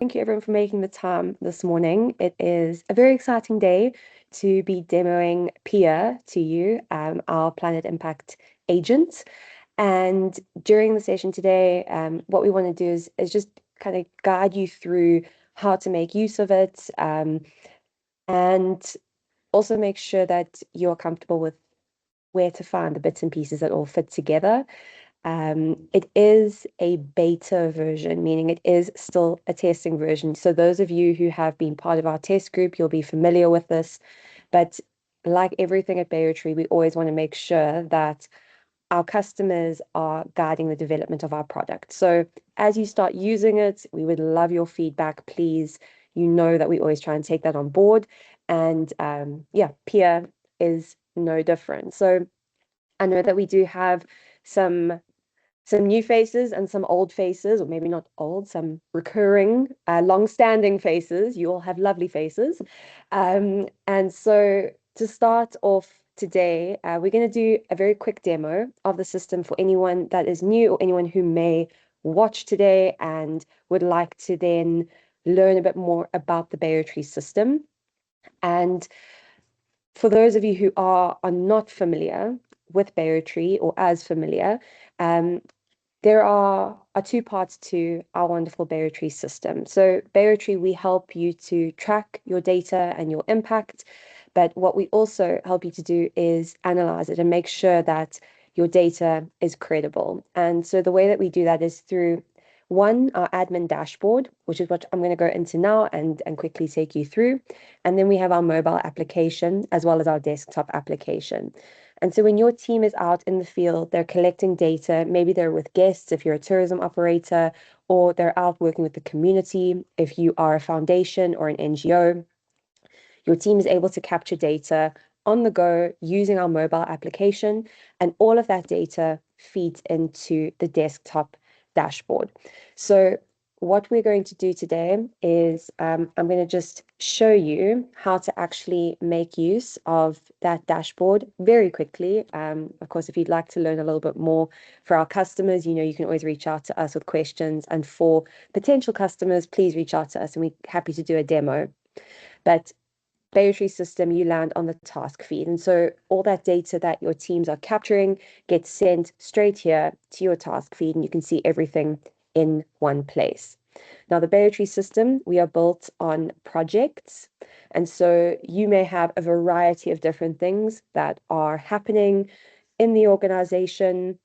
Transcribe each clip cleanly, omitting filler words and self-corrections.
Thank you everyone for making the time this morning. It is a very exciting day to be demoing PIA to you, our Planet Impact agent. And during the session today, what we want to do is just kind of guide you through how to make use of it, and also make sure that you're comfortable with where to find the bits and pieces that all fit together. It is a beta version, meaning it is still a testing version. So those of you who have been part of our test group, you'll be familiar with this. But like everything at Baotree, we always want to make sure that our customers are guiding the development of our product. So as you start using it, we would love your feedback, please. You know that we always try and take that on board. And yeah, PIA is no different. So I know that we do have some new faces and some old faces, or maybe not old, some recurring, long-standing faces. You all have lovely faces. And so to start off today, we're going to do a very quick demo of the system for anyone that is new or anyone who may watch today and would like to then learn a bit more about the Baotree system. And for those of you who are not familiar with Baotree or as familiar, there are two parts to our wonderful Baotree system. So Baotree, we help you to track your data and your impact, but what we also help you to do is analyze it and make sure that your data is credible. And so the way that we do that is through our admin dashboard, which is what I'm going to go into now and quickly take you through. And then we have our mobile application as well as our desktop application. And so when your team is out in the field, they're collecting data, maybe they're with guests if you're a tourism operator, or they're out working with the community if you are a foundation or an NGO. Your team is able to capture data on the go using our mobile application, and all of that data feeds into the desktop dashboard. So what we're going to do today is I'm going to just show you how to actually make use of that dashboard very quickly. Of course, if you'd like to learn a little bit more for our customers, you know, you can always reach out to us with questions. And for potential customers, please reach out to us and we're happy to do a demo. But Baotree system, you land on the task feed. And so all that data that your teams are capturing gets sent straight here to your task feed, and you can see everything in one place. Now, the Baotree system, we are built on projects. And so you may have a variety of different things that are happening in the organization.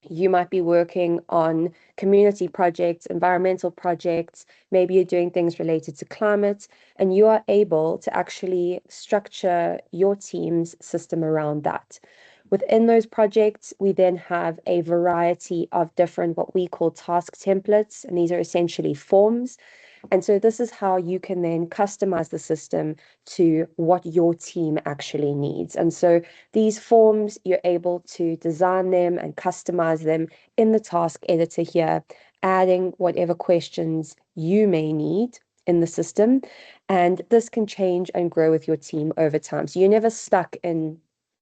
You might be working on community projects, environmental projects, maybe you're doing things related to climate, and you are able to actually structure your team's system around that. Within those projects, we then have a variety of different what we call task templates, and these are essentially forms. And so this is how you can then customize the system to what your team actually needs. And so these forms, you're able to design them and customize them in the task editor here, adding whatever questions you may need in the system. And this can change and grow with your team over time. So you're never stuck in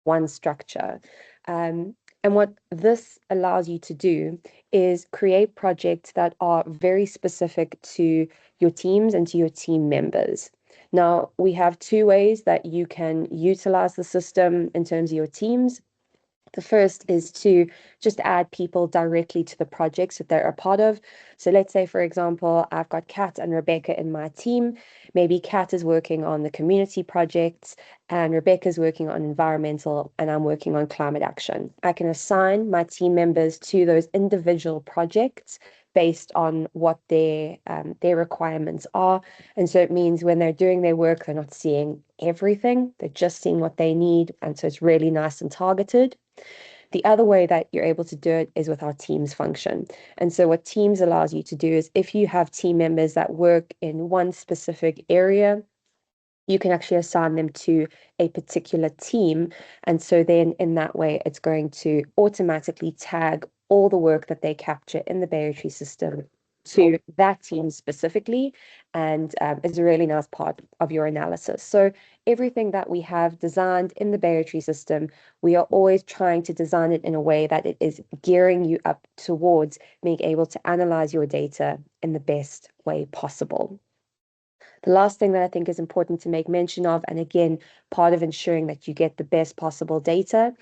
one structure. And what this allows you to do is create projects that are very specific to your teams and to your team members. Now, we have two ways that you can utilize the system in terms of your teams. The first is to just add people directly to the projects that they're a part of. So let's say, for example, I've got Kat and Rebecca in my team. Maybe Kat is working on the community projects and Rebecca's working on environmental and I'm working on climate action. I can assign my team members to those individual projects based on what their requirements are. And so it means when they're doing their work, they're not seeing everything, they're just seeing what they need. And so it's really nice and targeted. The other way that you're able to do it is with our Teams function. And so what Teams allows you to do is if you have team members that work in one specific area, you can actually assign them to a particular team. And so then in that way, it's going to automatically tag all the work that they capture in the Baotree system to that team specifically, and is a really nice part of your analysis. So everything that we have designed in the Baotree system, we are always trying to design it in a way that it is gearing you up towards being able to analyze your data in the best way possible. The last thing that I think is important to make mention of, and again, part of ensuring that you get the best possible data,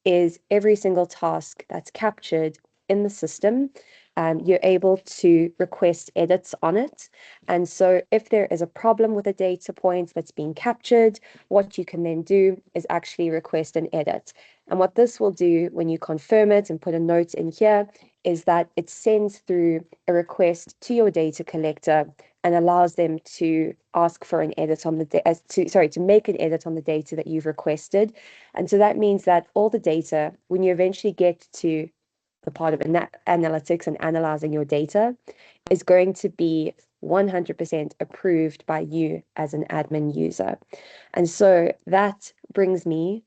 is every single task that's captured in the system, you're able to request edits on it. And so if there is a problem with a data point that's being captured, what you can then do is actually request an edit. And what this will do when you confirm it and put a note in here is that it sends through a request to your data collector and allows them to ask for an edit on the to make an edit on the data that you've requested. And so that means that all the data, when you eventually get to the part of analytics and analyzing your data, is going to be 100% approved by you as an admin user. And so that brings me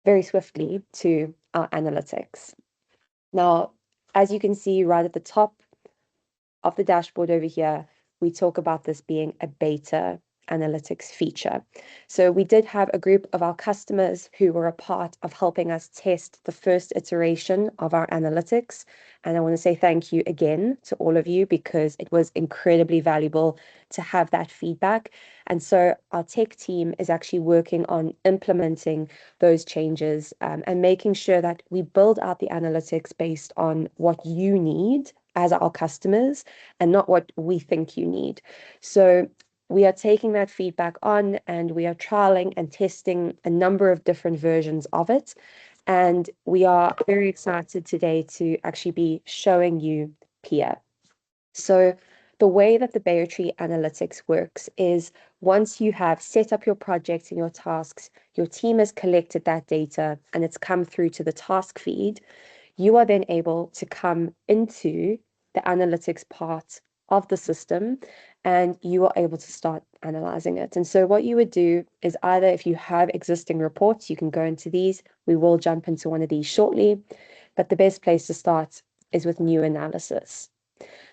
very swiftly to our analytics. Now, as you can see right at the top of the dashboard over here, we talk about this being a beta analytics feature. So we did have a group of our customers who were a part of helping us test the first iteration of our analytics. And I want to say thank you again to all of you, because it was incredibly valuable to have that feedback. And so our tech team is actually working on implementing those changes and making sure that we build out the analytics based on what you need as our customers and not what we think you need. So we are taking that feedback on, and we are trialing and testing a number of different versions of it. And we are very excited today to actually be showing you PIA. So the way that the Baotree analytics works is, once you have set up your projects and your tasks, your team has collected that data and it's come through to the task feed, you are then able to come into the analytics part of the system, and you are able to start analyzing it. And so what you would do is, either if you have existing reports, you can go into these. We will jump into one of these shortly, but the best place to start is with new analysis.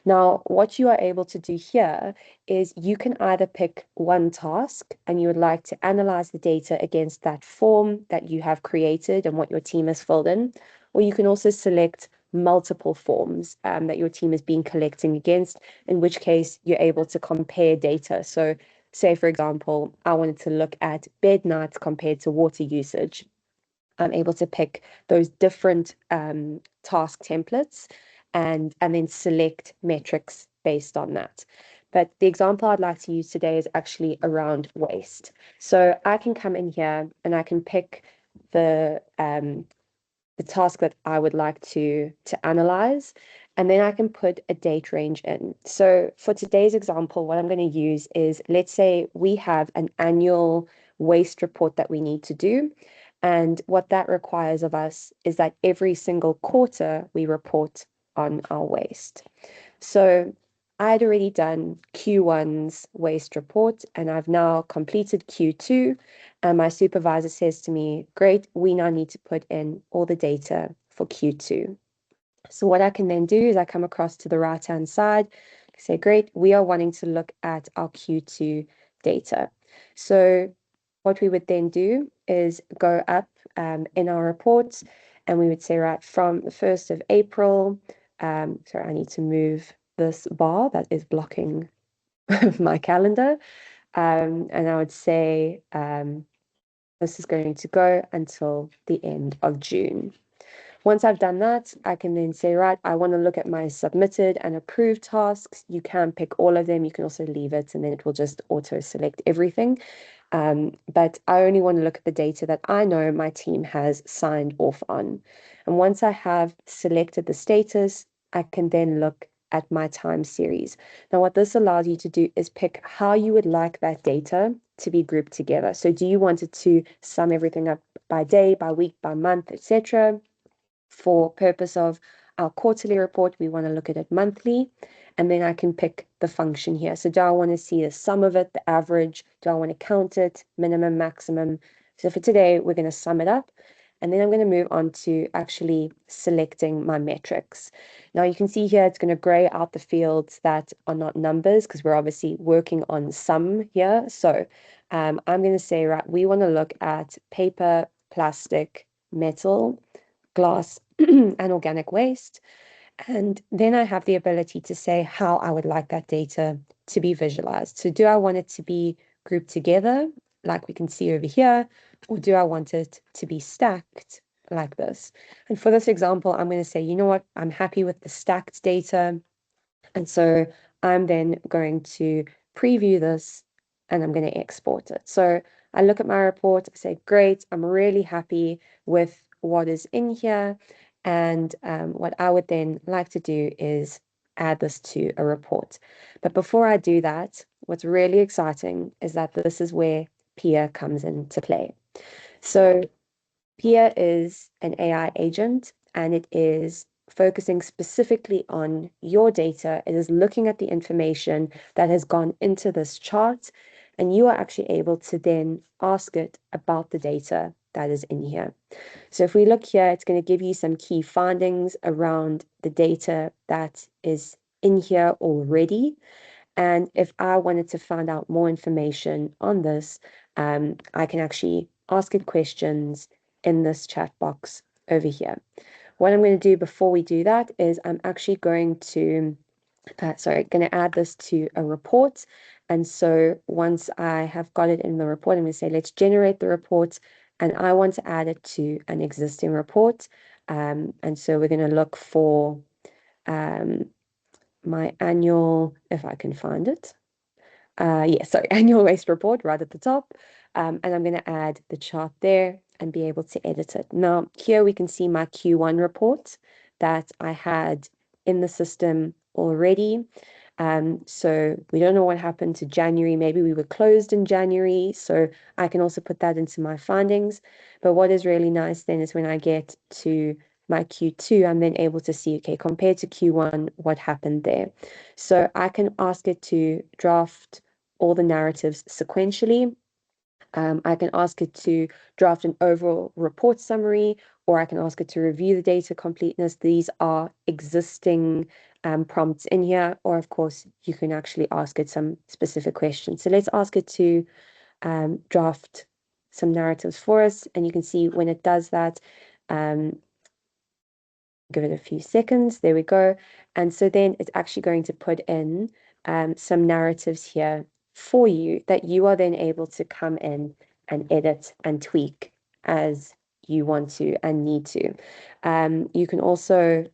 Now, what you are able to do here is you can either pick one task and you would like to analyze the data against that form that you have created and what your team has filled in, or you can also select multiple forms that your team has been collecting against, in which case you're able to compare data. So say, for example, I wanted to look at bed nights compared to water usage. I'm able to pick those different task templates and then select metrics based on that. But the example I'd like to use today is actually around waste. So I can come in here and I can pick the task that I would like to analyze, and then I can put a date range in. So for today's example, what I'm going to use is, let's say we have an annual waste report that we need to do. And what that requires of us is that every single quarter we report on our waste. So I had already done Q1's waste report, and I've now completed Q2. And my supervisor says to me, great, we now need to put in all the data for Q2. So what I can then do is I come across to the right-hand side, say, great, we are wanting to look at our Q2 data. So what we would then do is go up in our reports, and we would say, right, from the 1st of April, sorry, I need to move this bar that is blocking my calendar. And I would say this is going to go until the end of June. Once I've done that, I can then say, right, I want to look at my submitted and approved tasks. You can pick all of them. You can also leave it, and then it will just auto-select everything. But I only want to look at the data that I know my team has signed off on. And once I have selected the status, I can then look at my time series. Now, what this allows you to do is pick how you would like that data to be grouped together. So do you want it to sum everything up by day, by week, by month, etc.? For purpose of our quarterly report, we want to look at it monthly, and then I can pick the function here. So do I want to see the sum of it, the average? Do I want to count it, minimum, maximum? So for today, we're going to sum it up, and then I'm going to move on to actually selecting my metrics. Now you can see here, it's going to gray out the fields that are not numbers, because we're obviously working on sum here. So I'm going to say, right, we want to look at paper, plastic, metal, glass, and organic waste. And then I have the ability to say how I would like that data to be visualized? So do I want it to be grouped together, like we can see over here, or do I want it to be stacked like this? And for this example, I'm going to say, you know what, I'm happy with the stacked data. And so I'm then going to preview this and I'm going to export it. So I look at my report, I say, great, I'm really happy with what is in here. And what I would then like to do is add this to a report. But before I do that, what's really exciting is that this is where PIA comes into play. So PIA is an AI agent and it is focusing specifically on your data. It is looking at the information that has gone into this chart, and you are actually able to then ask it about the data that is in here. So if we look here, it's going to give you some key findings around the data that is in here already. And if I wanted to find out more information on this, I can actually ask it questions in this chat box over here. What I'm going to do before we do that is I'm actually going to, going to add this to a report. And so once I have got it in the report, I'm going to say, let's generate the report. And I want to add it to an existing report. And so we're going to look for my annual, if I can find it. Annual waste report right at the top. And I'm going to add the chart there and be able to edit it. Now, here we can see my Q1 report that I had in the system already. So we don't know what happened to January. Maybe we were closed in January. So I can also put that into my findings. But what is really nice then is when I get to my Q2, I'm then able to see, okay, compared to Q1, what happened there. So I can ask it to draft all the narratives sequentially. I can ask it to draft an overall report summary, or I can ask it to review the data completeness. These are existing prompts in here, or of course, you can actually ask it some specific questions. So let's ask it to draft some narratives for us. And you can see when it does that, give it a few seconds. There we go. And so then it's actually going to put in some narratives here for you that you are then able to come in and edit and tweak as you want to and need to. You can also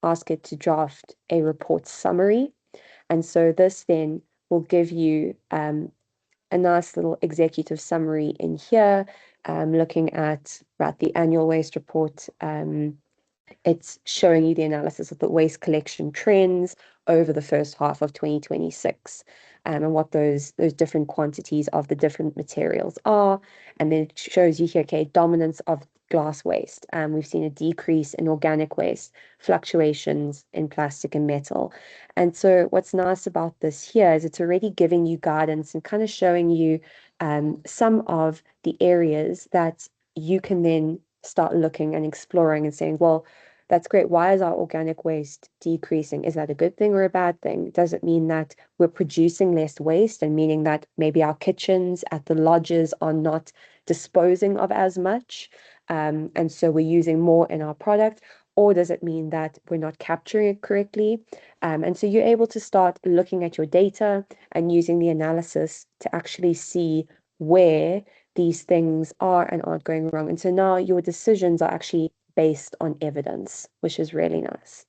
ask it to draft a report summary. And so this then will give you a nice little executive summary in here, looking at the annual waste report. It's showing you the analysis of the waste collection trends over the first half of 2026, and what those different quantities of the different materials are. And then it shows you here, okay, dominance of glass waste. We've seen a decrease in organic waste, fluctuations in plastic and metal. And so what's nice about this here is it's already giving you guidance and kind of showing you some of the areas that you can then start looking and exploring and saying, well, that's great. Why is our organic waste decreasing? Is that a good thing or a bad thing? Does it mean that we're producing less waste and meaning that maybe our kitchens at the lodges are not disposing of as much? And so we're using more in our product, or does it mean that we're not capturing it correctly? And so you're able to start looking at your data and using the analysis to actually see where these things are and aren't going wrong. And so now your decisions are actually based on evidence, which is really nice.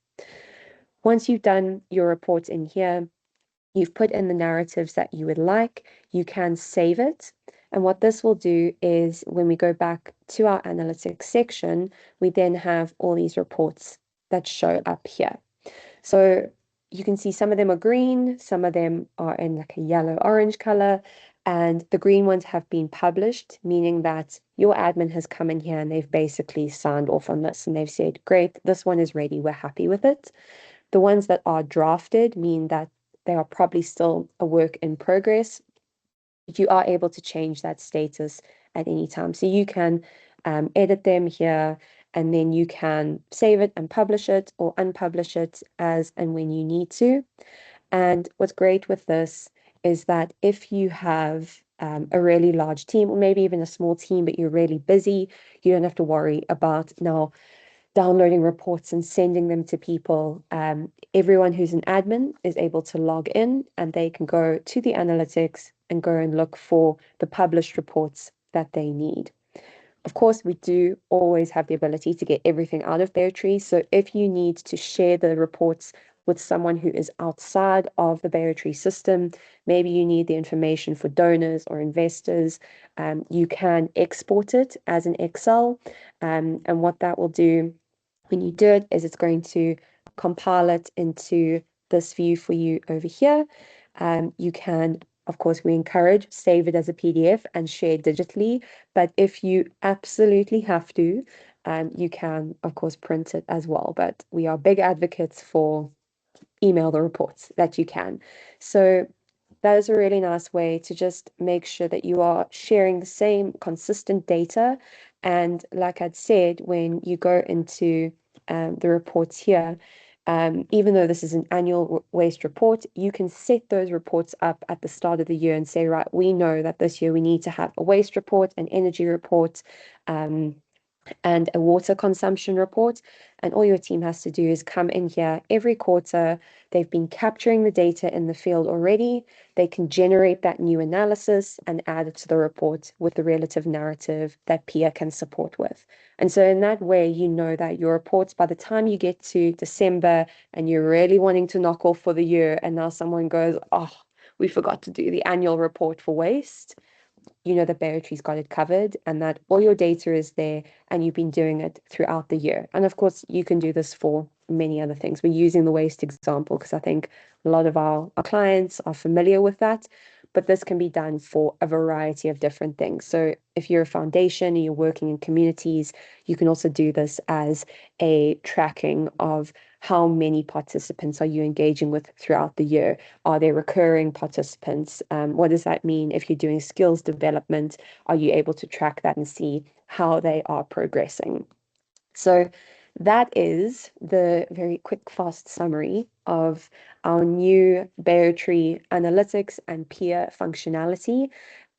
Once you've done your report in here, you've put in the narratives that you would like, you can save it. And what this will do is when we go back to our analytics section, we then have all these reports that show up here. So you can see some of them are green, some of them are in like a yellow orange color, and the green ones have been published, meaning that your admin has come in here and they've basically signed off on this and they've said, great, this one is ready, we're happy with it. The ones that are drafted mean that they are probably still a work in progress, but you are able to change that status at any time. So you can edit them here, and then you can save it and publish it or unpublish it as and when you need to. And what's great with this is that if you have a really large team, or maybe even a small team, but you're really busy, you don't have to worry about now downloading reports and sending them to people. Everyone who's an admin is able to log in and they can go to the analytics and go and look for the published reports that they need. Of course, we do always have the ability to get everything out of Baotree. So if you need to share the reports with someone who is outside of the Baotree system, maybe you need the information for donors or investors, you can export it as an Excel. And what that will do when you do it is it's going to compile it into this view for you over here. You can, of course, we encourage save it as a PDF and share digitally. But if you absolutely have to, you can, of course, print it as well. But we are big advocates for email the reports that you can. So that is a really nice way to just make sure that you are sharing the same consistent data. And like I'd said, when you go into the reports here, even though this is an annual waste report, you can set those reports up at the start of the year and say, right, we know that this year we need to have a waste report, an energy report, and a water consumption report. And all your team has to do is come in here every quarter. They've been capturing the data in the field already. They can generate that new analysis and add it to the report with the relative narrative that PIA can support with. And so in that way, you know that your reports, by the time you get to December and you're really wanting to knock off for the year, and now someone goes, oh, we forgot to do the annual report for waste, you know that Baotree's got it covered and that all your data is there and you've been doing it throughout the year. And of course, you can do this for many other things. We're using the waste example because I think a lot of our clients are familiar with that, but this can be done for a variety of different things. So if you're a foundation and you're working in communities, you can also do this as a tracking of how many participants are you engaging with throughout the year? Are there recurring participants? What does that mean if you're doing skills development? Are you able to track that and see how they are progressing? So that is the very quick, fast summary of our new Baotree Analytics and PIA functionality.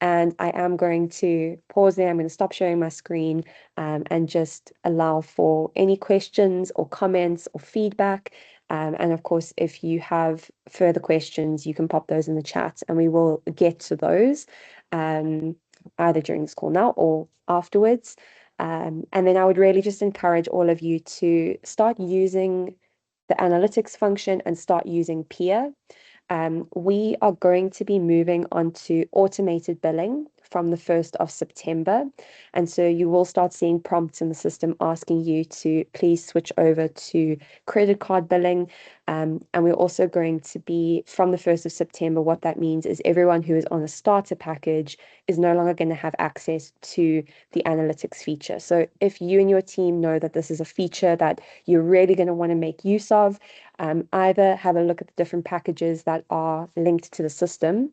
And I am going to pause there. I'm going to stop sharing my screen and just allow for any questions or comments or feedback. And of course, if you have further questions, you can pop those in the chat and we will get to those either during this call now or afterwards. And then I would really just encourage all of you to start using the analytics function and start using PIA. We are going to be moving on to automated billing from the 1st of September. And so you will start seeing prompts in the system asking you to please switch over to credit card billing. And we're also going to be, from the 1st of September, what that means is everyone who is on a starter package is no longer going to have access to the analytics feature. So if you and your team know that this is a feature that you're really going to want to make use of, either have a look at the different packages that are linked to the system,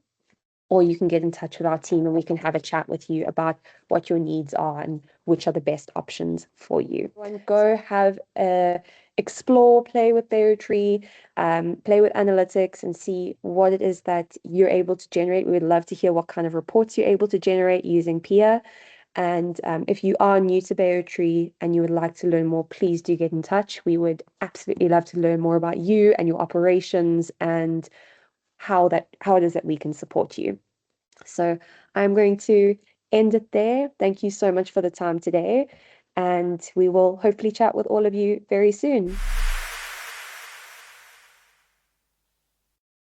or you can get in touch with our team and we can have a chat with you about what your needs are and which are the best options for you. Go have a explore, play with Baotree, play with analytics and see what it is that you're able to generate. We would love to hear what kind of reports you're able to generate using PIA. And if you are new to Baotree and you would like to learn more, please do get in touch. We would absolutely love to learn more about you and your operations and how it is that we can support you. So I'm going to end it there. Thank you so much for the time today, and we will hopefully chat with all of you very soon.